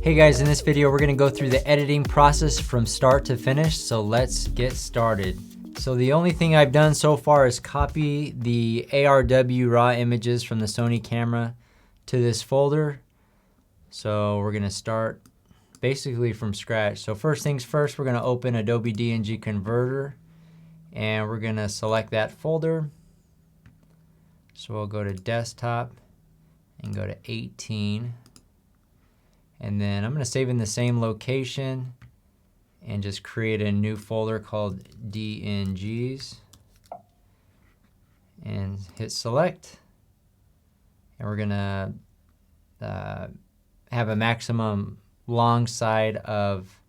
Hey guys, in this video we're going to go through the editing process from start to finish, so let's get started. So the only thing I've done so far is copy the ARW raw images from the Sony camera to this folder. So we're going to start basically from scratch. So first things first, we're going to open Adobe DNG Converter and we're going to select that folder. So we'll go to desktop and go to 18. And then I'm going to save in the same location and just create a new folder called DNGs and hit select. And we're going to have a maximum long side of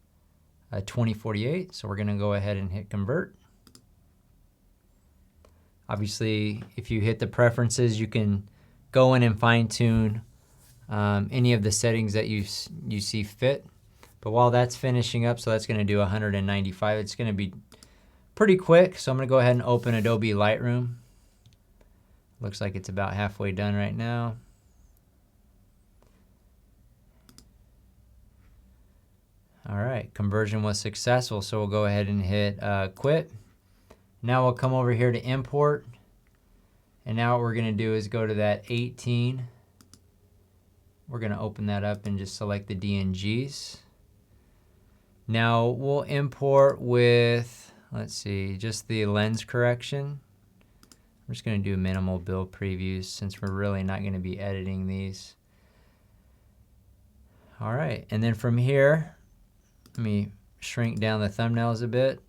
2048. So we're going to go ahead and hit convert. Obviously, if you hit the preferences, you can go in and fine tune any of the settings that you see fit. But while that's finishing up, so that's going to do 195, it's going to be pretty quick. So I'm going to go ahead and open Adobe Lightroom. Looks like it's about halfway done right now. All right, conversion was successful, so we'll go ahead and hit quit. Now we'll come over here to import, and now what we're going to do is go to that 18. We're going to open that up and just select the DNGs. Now we'll import with, let's see, just the lens correction. I'm just going to do minimal build previews since we're really not going to be editing these. All right, and then from here, let me shrink down the thumbnails a bit.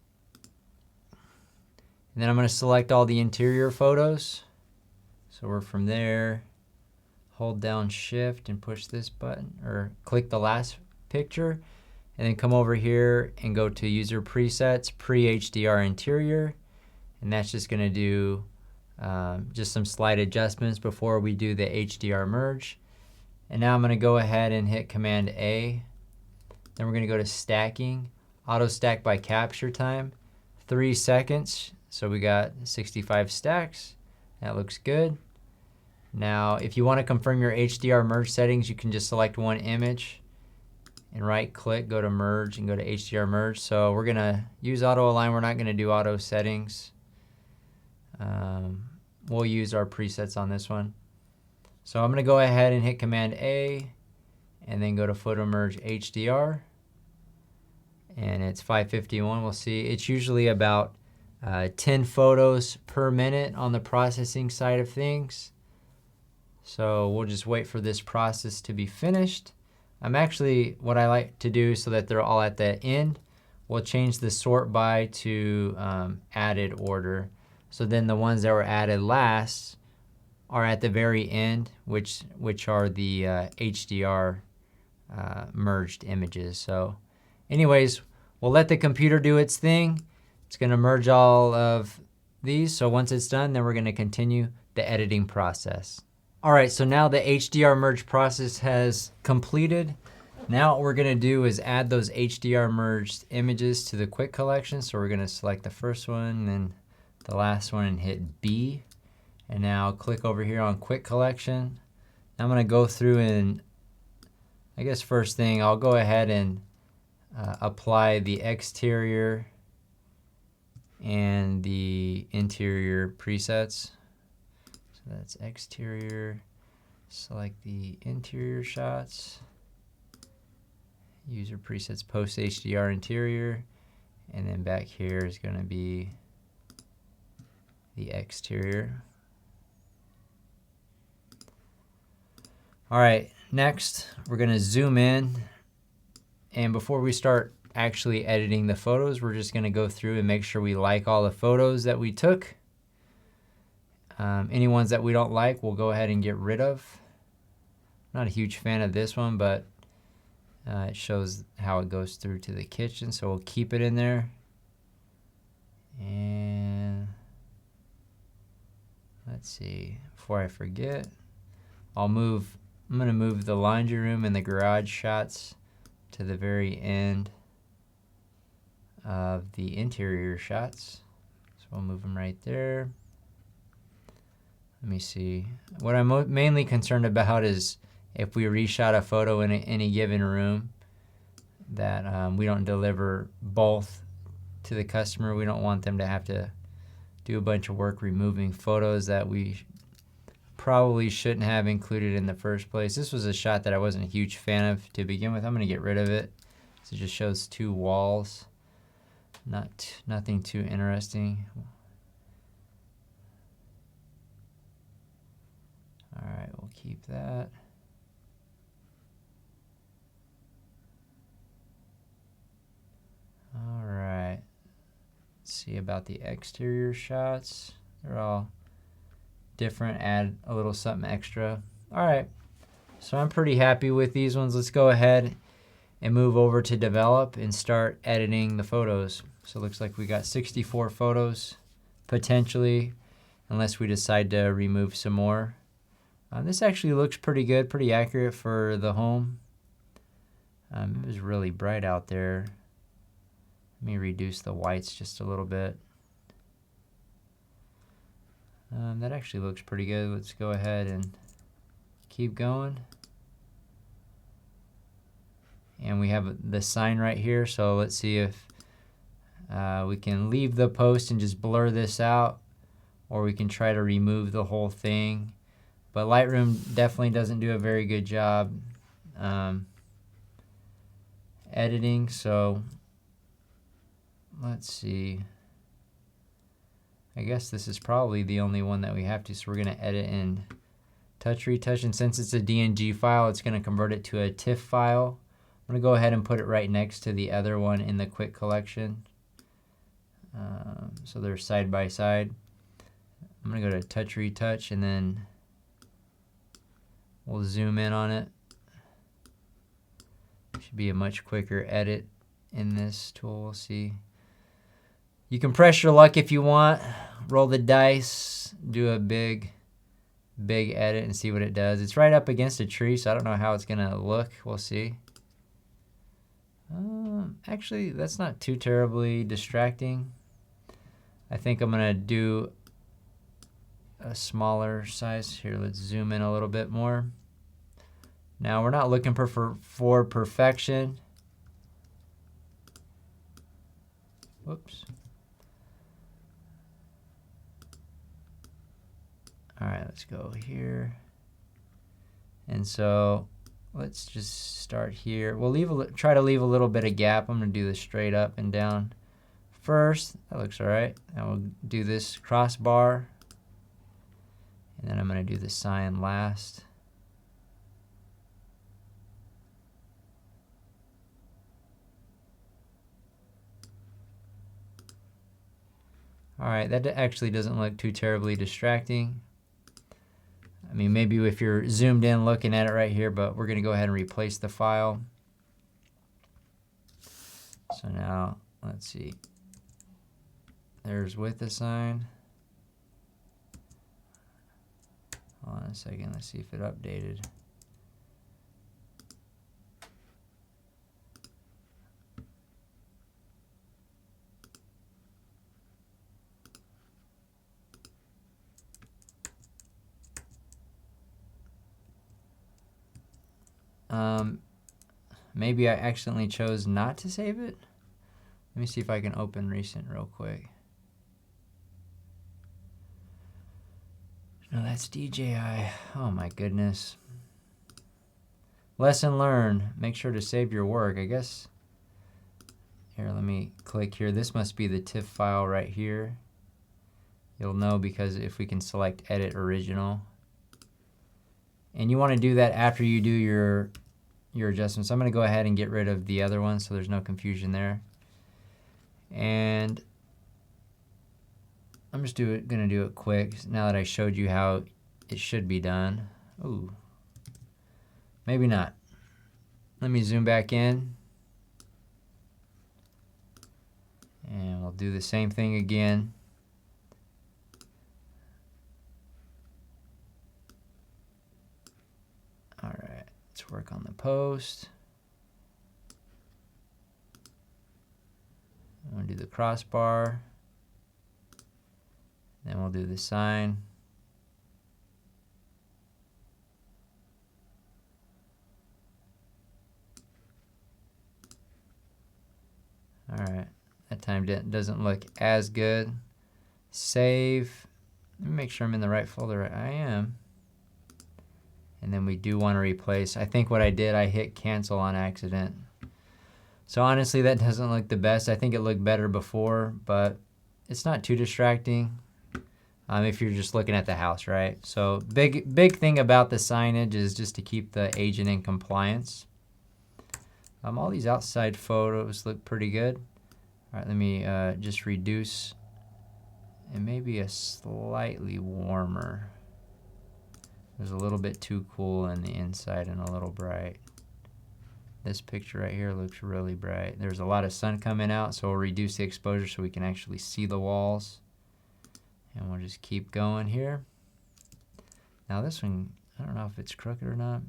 And then I'm going to select all the interior photos. So we're from there. Hold down shift and push this button, or click the last picture, and then come over here and go to user presets, pre-HDR interior, and that's just going to do just some slight adjustments before we do the HDR merge. And now I'm going to go ahead and hit Command A. Then we're going to go to stacking, auto stack by capture time, 3 seconds. So we got 65 stacks. That looks good. Now, if you want to confirm your HDR merge settings, you can just select one image and right click, go to merge and go to HDR merge. So we're going to use auto align. We're not going to do auto settings. We'll use our presets on this one. So I'm going to go ahead and hit Command A and then go to photo merge HDR. And it's 551. We'll see. It's usually about 10 photos per minute on the processing side of things. So we'll just wait for this process to be finished. What I like to do so that they're all at the end, we'll change the sort by to added order. So then the ones that were added last are at the very end, which are the HDR merged images. So anyways, we'll let the computer do its thing. It's going to merge all of these. So once it's done, then we're going to continue the editing process. All right, so now the HDR merge process has completed. Now what we're going to do is add those HDR merged images to the quick collection. So we're going to select the first one, then the last one, and hit B. And now click over here on quick collection. I'm going to go through and I guess first thing, I'll go ahead and apply the exterior and the interior presets. So that's exterior, select the interior shots, user presets post HDR interior, and then back here is going to be the exterior. All right, next we're going to zoom in, and before we start actually editing the photos, we're just going to go through and make sure we like all the photos that we took. Any ones that we don't like, we'll go ahead and get rid of. Not a huge fan of this one, but it shows how it goes through to the kitchen, so we'll keep it in there. And let's see, before I forget, I'm going to move the laundry room and the garage shots to the very end of the interior shots. So we'll move them right there. Let me see. What I'm mainly concerned about is if we reshot a photo in any given room, that we don't deliver both to the customer. We don't want them to have to do a bunch of work removing photos that we probably shouldn't have included in the first place. This was a shot that I wasn't a huge fan of to begin with. I'm going to get rid of it. So it just shows two walls. Nothing too interesting. All right, we'll keep that. All right. Let's see about the exterior shots. They're all different, add a little something extra. All right, so I'm pretty happy with these ones. Let's go ahead and move over to develop and start editing the photos. So it looks like we got 64 photos potentially, unless we decide to remove some more. This actually looks pretty good, pretty accurate for the home. It was really bright out there. Let me reduce the whites just a little bit. That actually looks pretty good. Let's go ahead and keep going. And we have the sign right here, so let's see if we can leave the post and just blur this out, or we can try to remove the whole thing. But Lightroom definitely doesn't do a very good job editing, so let's see. I guess this is probably the only one that we have to, so we're going to edit in Touch Retouch, and since it's a DNG file, it's going to convert it to a TIFF file. I'm going to go ahead and put it right next to the other one in the quick collection. So they're side by side. I'm going to go to Touch Retouch, and then we'll zoom in on it. Should be a much quicker edit in this tool. We'll see. You can press your luck if you want, roll the dice, do a big edit and see what it does. It's right up against a tree, so I don't know how it's gonna look. We'll see. Actually, that's not too terribly distracting. I think I'm gonna do a smaller size. Here, let's zoom in a little bit more. Now, we're not looking for perfection. Whoops. All right, let's go here. And so let's just start here. We'll try to leave a little bit of gap. I'm gonna do this straight up and down first. That looks all right. And we'll do this crossbar. And then I'm gonna do the sign last. All right, that actually doesn't look too terribly distracting. I mean, maybe if you're zoomed in looking at it right here, but we're going to go ahead and replace the file. So now, let's see. There's with the sign. Hold on a second, let's see if it updated. Maybe I accidentally chose not to save it. Let me see if I can open recent real quick. No, that's DJI. Oh my goodness. Lesson learned. Make sure to save your work. I guess. Here, let me click here. This must be the TIFF file right here. You'll know because if we can select Edit Original. And you want to do that after you do your adjustments. I'm going to go ahead and get rid of the other one so there's no confusion there. And I'm just going to do it quick now that I showed you how it should be done. Ooh, maybe not. Let me zoom back in. And we'll do the same thing again. All right, let's work on the post. I'm going to do the crossbar. Then we'll do the sign. time doesn't look as good. Save. Let me make sure I'm in the right folder. I am. And then we do want to replace. I think what I did, I hit cancel on accident. So honestly, that doesn't look the best. I think it looked better before, but it's not too distracting if you're just looking at the house, right? So big thing about the signage is just to keep the agent in compliance. All these outside photos look pretty good. All right, let me just reduce and maybe a slightly warmer. It was a little bit too cool on the inside and a little bright. This picture right here looks really bright. There's a lot of sun coming out, so we'll reduce the exposure so we can actually see the walls. And we'll just keep going here. Now this one, I don't know if it's crooked or not.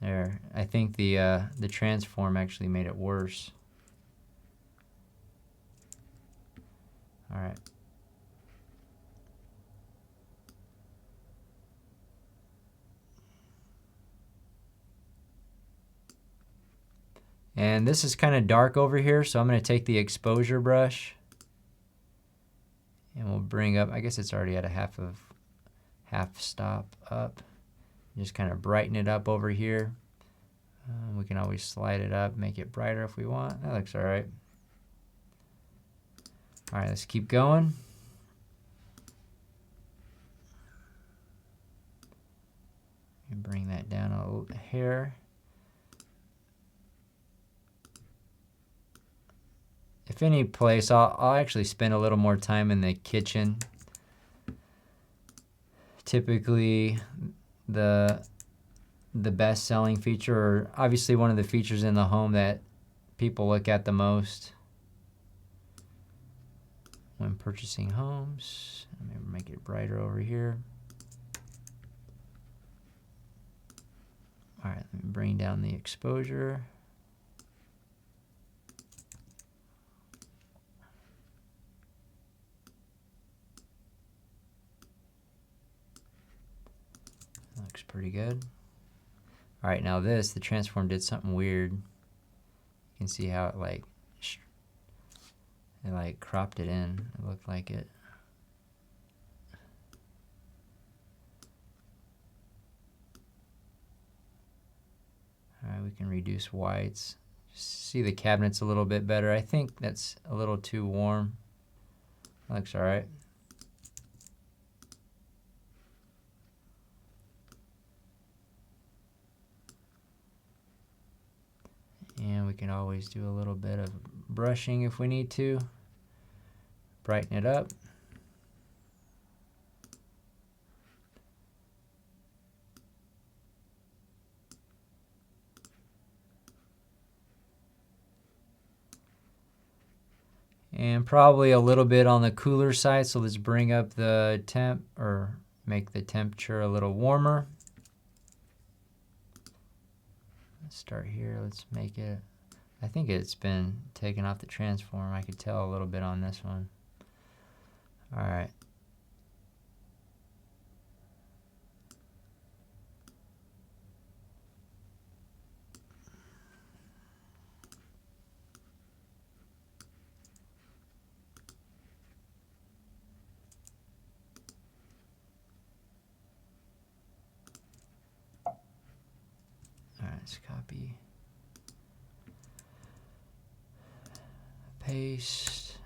There, I think the transform actually made it worse. All right. And this is kind of dark over here, so I'm going to take the exposure brush and we'll bring up, I guess it's already at a half stop up. Just kind of brighten it up over here. We can always slide it up, make it brighter if we want. That looks all right. All right, let's keep going. Bring that down a hair. If any place, I'll actually spend a little more time in the kitchen. Typically, the best selling feature, or obviously one of the features in the home that people look at the most when purchasing homes. Let me make it brighter over here. All right, let me bring down the exposure. Looks pretty good. All right, now the transform did something weird. You can see how it like cropped it in. It looked like it. All right, we can reduce whites. See the cabinets a little bit better. I think that's a little too warm. Looks all right. And we can always do a little bit of brushing if we need to. Brighten it up. And probably a little bit on the cooler side, so let's bring up the temp, or make the temperature a little warmer. Let's start here, let's make it, I think it's been taken off the transform. I could tell a little bit on this one. All right. Let's copy, paste.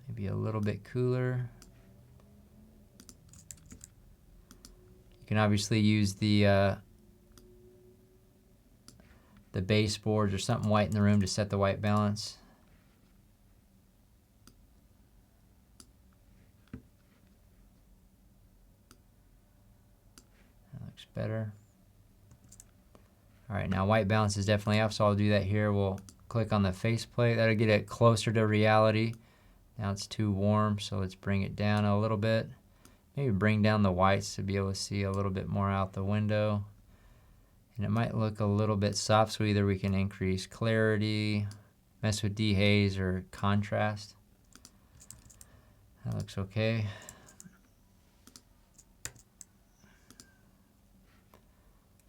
Maybe a little bit cooler. You can obviously use the baseboards or something white in the room to set the white balance. Better. All right, now white balance is definitely up, so I'll do that here. We'll click on the faceplate. That'll get it closer to reality. Now it's too warm, so let's bring it down a little bit. Maybe bring down the whites to be able to see a little bit more out the window. And it might look a little bit soft, so either we can increase clarity, mess with dehaze, or contrast. That looks okay.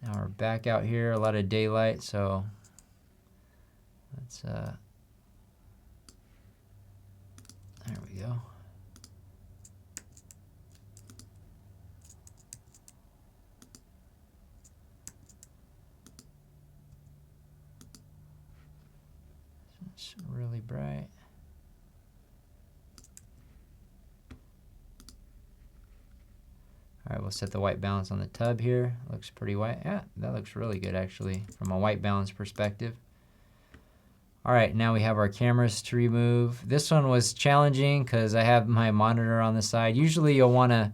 Now we're back out here, a lot of daylight, so let's, there we go. It's really bright. All right, we'll set the white balance on the tub here. Looks pretty white. Yeah, that looks really good actually from a white balance perspective. All right, now we have our cameras to remove. This one was challenging because I have my monitor on the side. Usually you'll want to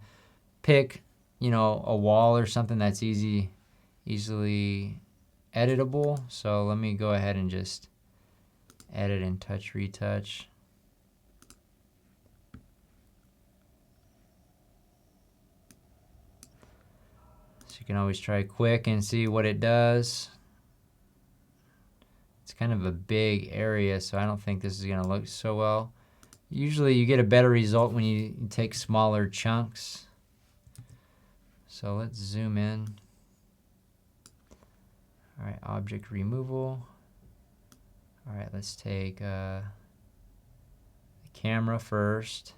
pick, you know, a wall or something that's easily editable. So let me go ahead and just edit and touch, retouch. So you can always try quick and see what it does. It's kind of a big area, so I don't think this is gonna look so well. Usually you get a better result when you take smaller chunks. So let's zoom in. All right, object removal. All right, let's take the camera first.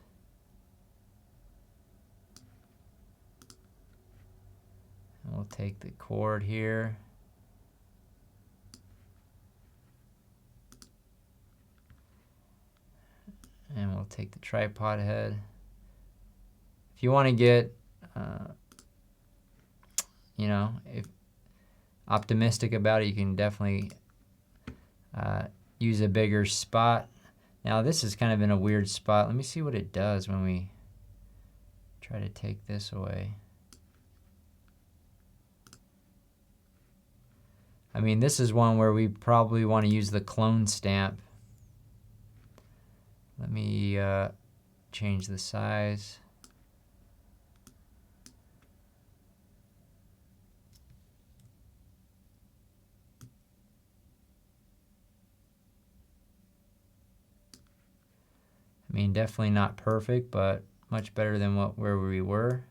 And we'll take the cord here. And we'll take the tripod head. If you want to get, you know, if optimistic about it, you can definitely use a bigger spot. Now this is kind of in a weird spot. Let me see what it does when we try to take this away. I mean, this is one where we probably want to use the clone stamp. Let me change the size. I mean, definitely not perfect, but much better than where we were.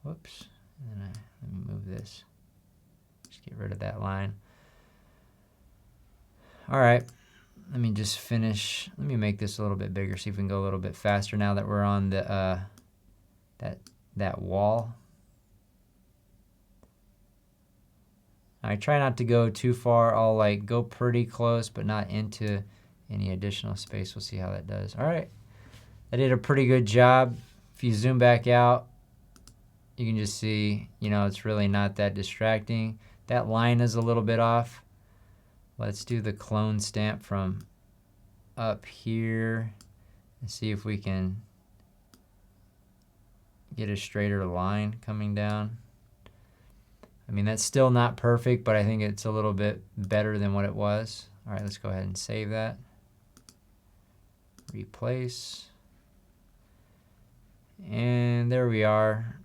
Whoops. And let me move this. Just get rid of that line. All right. Let me just finish. Let me make this a little bit bigger, see if we can go a little bit faster now that we're on the that wall. I try not to go too far. I'll like go pretty close, but not into any additional space. We'll see how that does. All right, I did a pretty good job. If you zoom back out, you can just see, you know, it's really not that distracting. That line is a little bit off. Let's do the clone stamp from up here and see if we can get a straighter line coming down. I mean, that's still not perfect, but I think it's a little bit better than what it was. All right, let's go ahead and save that. Replace. And there we are.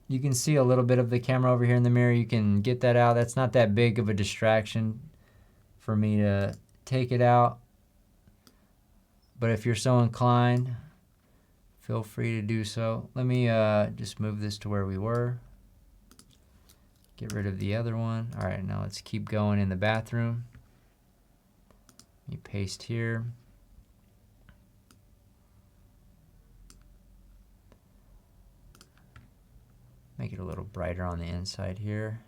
You can see a little bit of the camera over here in the mirror. You can get that out. That's not that big of a distraction for me to take it out. But if you're so inclined, feel free to do so. Let me just move this to where we were. Get rid of the other one. All right, now let's keep going in the bathroom. Let me paste here. Make it a little brighter on the inside here.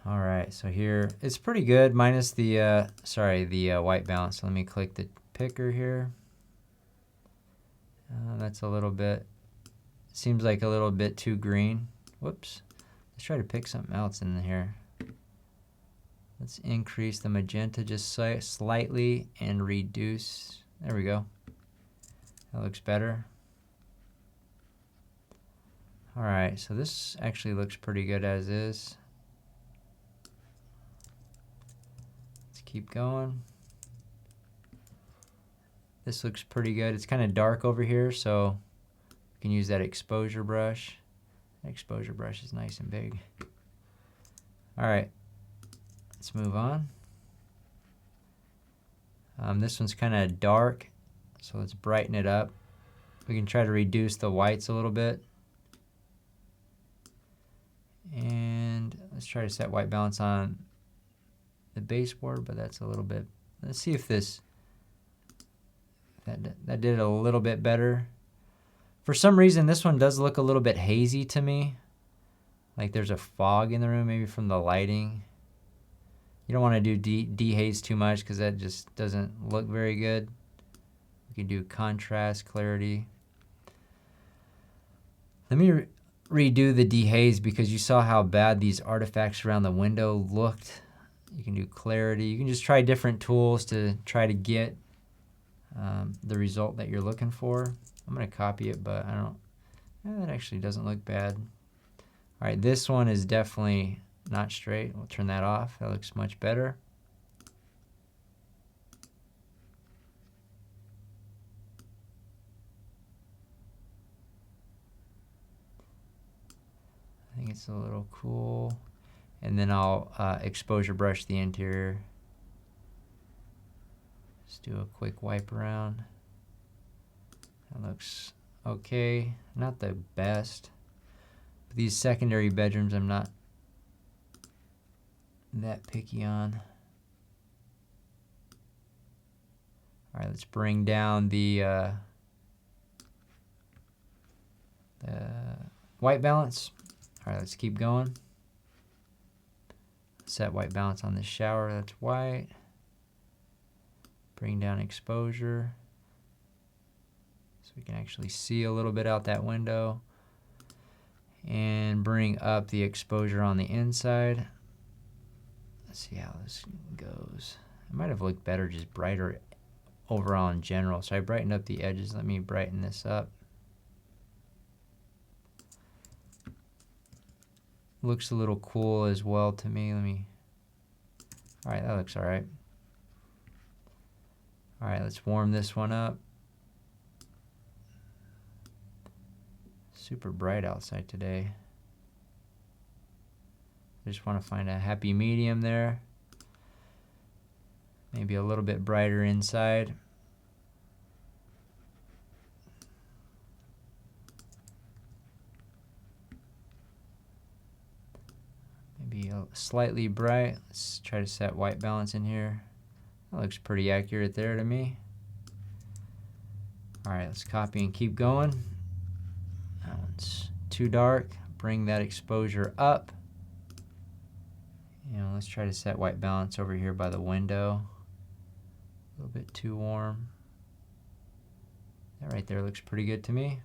All right, so here it's pretty good minus the white balance. So let me click the picker here. That's a little bit, seems like a little bit too green. Whoops. Let's try to pick something else in here. Let's increase the magenta just slightly and reduce. There we go. That looks better. All right, so this actually looks pretty good as is. Let's keep going. This looks pretty good. It's kind of dark over here, so you can use that exposure brush. That exposure brush is nice and big. All right, let's move on. This one's kind of dark, so let's brighten it up. We can try to reduce the whites a little bit. And let's try to set white balance on the baseboard, but that's a little bit, let's see if that did a little bit better. For some reason, this one does look a little bit hazy to me. Like there's a fog in the room, maybe from the lighting. You don't want to do dehaze too much because that just doesn't look very good. We can do contrast, clarity. Let me redo the dehaze because you saw how bad these artifacts around the window looked. You can do clarity. You can just try different tools to try to get the result that you're looking for. I'm going to copy it, but I don't, that actually doesn't look bad. All right, this one is definitely not straight. We'll turn that off. That looks much better. I think it's a little cool. And then I'll exposure brush the interior. Just do a quick wipe around. That looks okay. Not the best. But these secondary bedrooms I'm not that picky on. All right, let's bring down the white balance. All right, let's keep going. Set white balance on this shower, that's white. Bring down exposure so we can actually see a little bit out that window. And bring up the exposure on the inside. Let's see how this goes. It might have looked better just brighter overall in general. So I brightened up the edges. Let me brighten this up. Looks a little cool as well to me. All right, that looks all right. All right, let's warm this one up. Super bright outside today. I just want to find a happy medium there. Maybe a little bit brighter inside. Maybe slightly bright. Let's try to set white balance in here. That looks pretty accurate there to me. All right, let's copy and keep going. That one's too dark. Bring that exposure up. Let's try to set white balance over here by the window. A little bit too warm. That right there looks pretty good to me.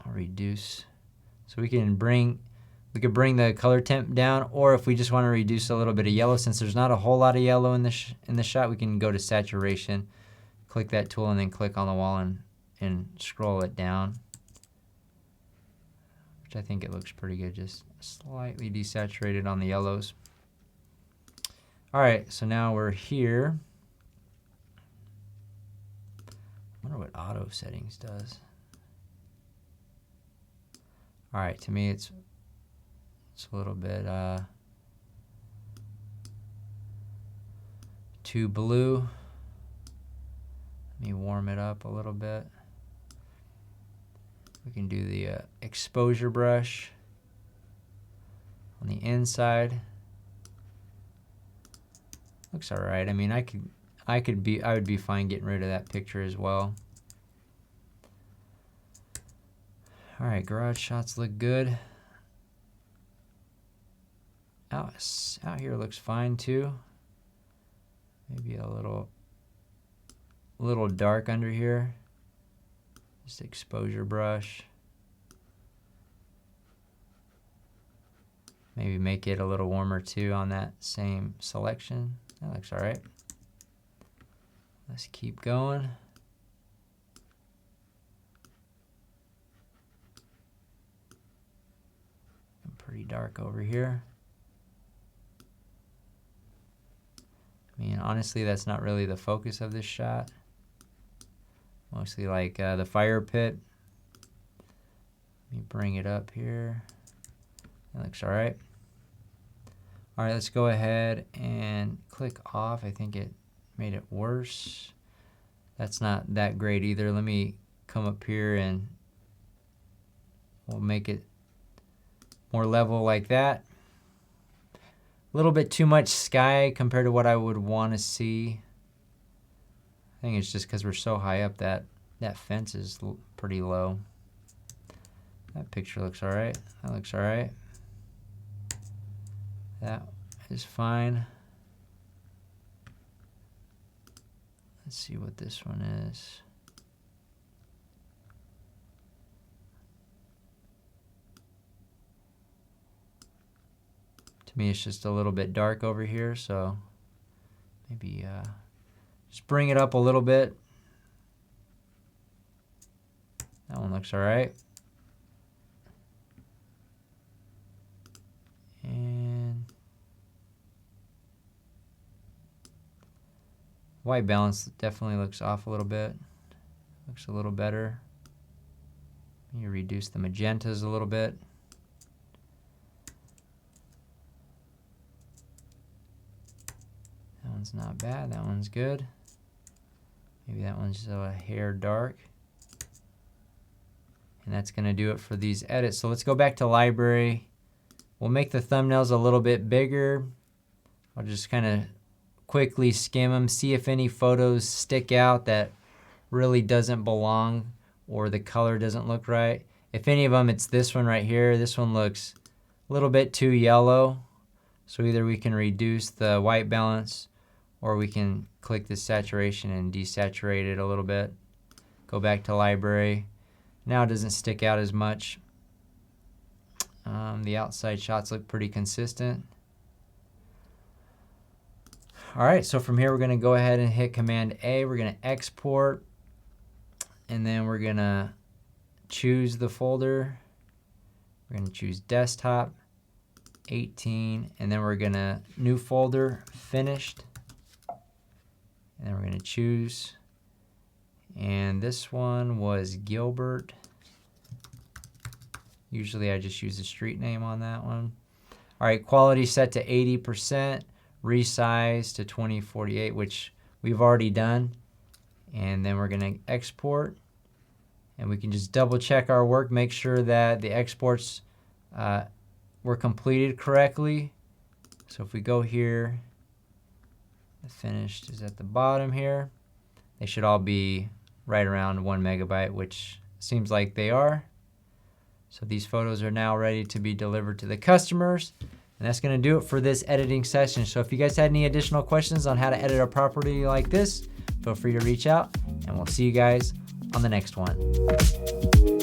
I'll reduce. So we could bring the color temp down, or if we just want to reduce a little bit of yellow, since there's not a whole lot of yellow in the shot, we can go to saturation, click that tool, and then click on the wall and scroll it down, which I think it looks pretty good, just slightly desaturated on the yellows. All right, so now we're here. I wonder what auto settings does. All right, to me it's a little bit too blue. Let me warm it up a little bit. We can do the exposure brush on the inside. Looks all right. I mean, I would be fine getting rid of that picture as well. All right, garage shots look good. Out here looks fine too. Maybe a little dark under here. Just exposure brush. Maybe make it a little warmer too on that same selection. That looks all right. Let's keep going. Pretty dark over here. I mean, honestly, that's not really the focus of this shot. Mostly like the fire pit. Let me bring it up here. That looks all right. All right, let's go ahead and click off. I think it made it worse. That's not that great either. Let me come up here and we'll make it more level like that. A little bit too much sky compared to what I would want to see. I think it's just because we're so high up that fence is pretty low. That picture looks all right. That looks all right. That is fine. Let's see what this one is. To me, it's just a little bit dark over here, so maybe just bring it up a little bit. That one looks all right. And white balance definitely looks off a little bit. Looks a little better. You reduce the magentas a little bit. That one's not bad. That one's good. Maybe that one's a hair dark. And that's going to do it for these edits. So let's go back to library. We'll make the thumbnails a little bit bigger. I'll just kind of quickly skim them, see if any photos stick out that really doesn't belong or the color doesn't look right. If any of them, it's this one right here. This one looks a little bit too yellow. So either we can reduce the white balance or we can click the saturation and desaturate it a little bit. Go back to library. Now it doesn't stick out as much. The outside shots look pretty consistent. All right, so from here we're going to go ahead and hit Command A. We're going to export, and then we're going to choose the folder. We're going to choose desktop, 18, and then we're going to new folder, finished. And then we're going to choose, and this one was Gilbert. Usually I just use the street name on that one. All right, quality set to 80%, resize to 2048, which we've already done. And then we're going to export. And we can just double check our work, make sure that the exports were completed correctly. So if we go here, the finished is at the bottom here. They should all be right around 1 megabyte, which seems like they are. So these photos are now ready to be delivered to the customers. And that's going to do it for this editing session. So if you guys had any additional questions on how to edit a property like this, feel free to reach out, and we'll see you guys on the next one.